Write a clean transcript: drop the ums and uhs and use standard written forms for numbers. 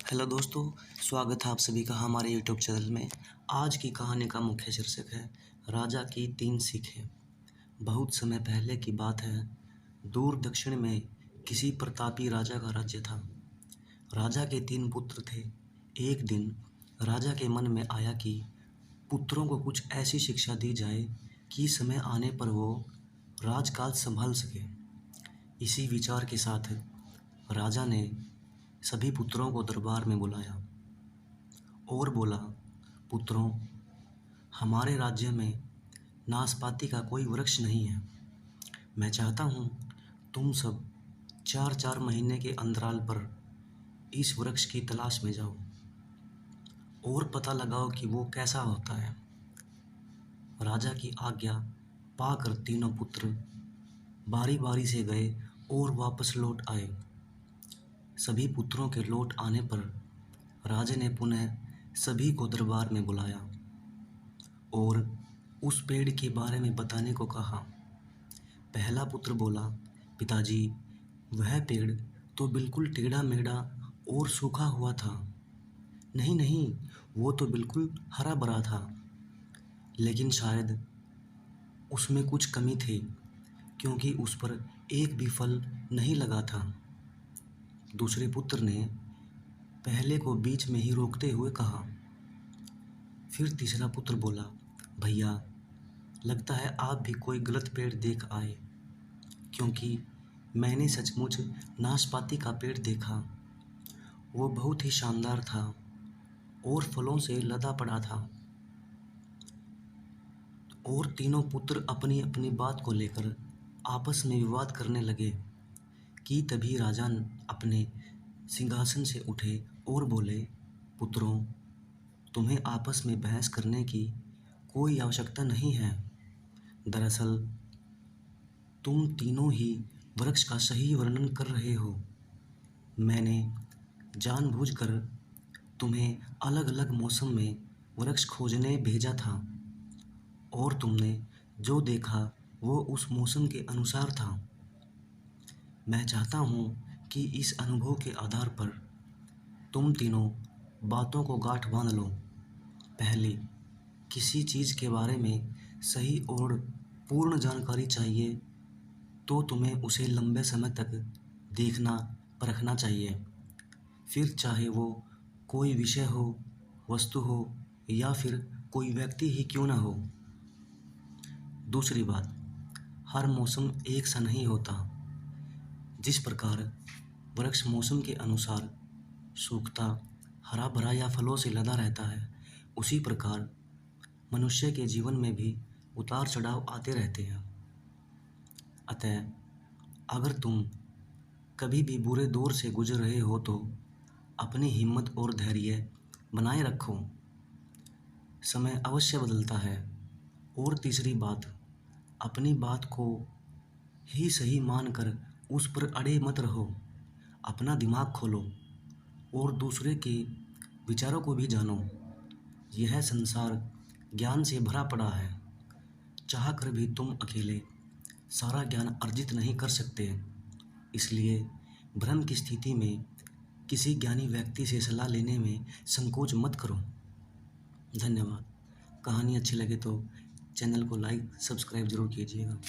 Hello दोस्तों, स्वागत है आप सभी का हमारे यूट्यूब चैनल में। आज की कहानी का मुख्य शीर्षक है राजा की 3 सीखें। बहुत समय पहले की बात है। दूर दक्षिण में किसी प्रतापी राजा का राज्य था। राजा के 3 पुत्र थे। एक दिन राजा के मन में आया कि पुत्रों को कुछ ऐसी शिक्षा दी जाए कि समय आने पर वो राजकाज संभाल सके। इसी विचार के साथ राजा ने सभी पुत्रों को दरबार में बुलाया और बोला, पुत्रों, हमारे राज्य में नाशपाती का कोई वृक्ष नहीं है। मैं चाहता हूँ तुम सब 4-4 महीने के अंतराल पर इस वृक्ष की तलाश में जाओ और पता लगाओ कि वो कैसा होता है। राजा की आज्ञा पाकर तीनों पुत्र बारी बारी से गए और वापस लौट आए। सभी पुत्रों के लौट आने पर राजा ने पुनः सभी को दरबार में बुलाया और उस पेड़ के बारे में बताने को कहा। पहला पुत्र बोला, पिताजी, वह पेड़ तो बिल्कुल टेढ़ा मेढ़ा और सूखा हुआ था। नहीं नहीं, वो तो बिल्कुल हरा भरा था, लेकिन शायद उसमें कुछ कमी थी क्योंकि उस पर एक भी फल नहीं लगा था। दूसरे पुत्र ने पहले को बीच में ही रोकते हुए कहा। फिर तीसरा पुत्र बोला, भैया, लगता है आप भी कोई गलत पेड़ देख आए, क्योंकि मैंने सचमुच नाशपाती का पेड़ देखा। वो बहुत ही शानदार था और फलों से लदा पड़ा था। और तीनों पुत्र अपनी अपनी बात को लेकर आपस में विवाद करने लगे कि तभी राजा अपने सिंहासन से उठे और बोले, पुत्रों, तुम्हें आपस में बहस करने की कोई आवश्यकता नहीं है। दरअसल तुम तीनों ही वृक्ष का सही वर्णन कर रहे हो। मैंने जानबूझकर तुम्हें अलग अलग मौसम में वृक्ष खोजने भेजा था और तुमने जो देखा वो उस मौसम के अनुसार था। मैं चाहता हूँ कि इस अनुभव के आधार पर तुम तीनों बातों को गांठ बांध लो। पहले, किसी चीज़ के बारे में सही और पूर्ण जानकारी चाहिए तो तुम्हें उसे लंबे समय तक देखना परखना चाहिए, फिर चाहे वो कोई विषय हो, वस्तु हो या फिर कोई व्यक्ति ही क्यों ना हो। दूसरी बात, हर मौसम एक सा नहीं होता। जिस प्रकार वृक्ष मौसम के अनुसार सूखता, हरा भरा या फलों से लदा रहता है, उसी प्रकार मनुष्य के जीवन में भी उतार चढ़ाव आते रहते हैं। अतः अगर तुम कभी भी बुरे दौर से गुजर रहे हो तो अपनी हिम्मत और धैर्य बनाए रखो। समय अवश्य बदलता है। और तीसरी बात, अपनी बात को ही सही मानकर उस पर अड़े मत रहो। अपना दिमाग खोलो और दूसरे के विचारों को भी जानो। यह संसार ज्ञान से भरा पड़ा है। चाह कर भी तुम अकेले सारा ज्ञान अर्जित नहीं कर सकते। इसलिए भ्रम की स्थिति में किसी ज्ञानी व्यक्ति से सलाह लेने में संकोच मत करो। धन्यवाद। कहानी अच्छी लगे तो चैनल को लाइक सब्सक्राइब ज़रूर कीजिएगा।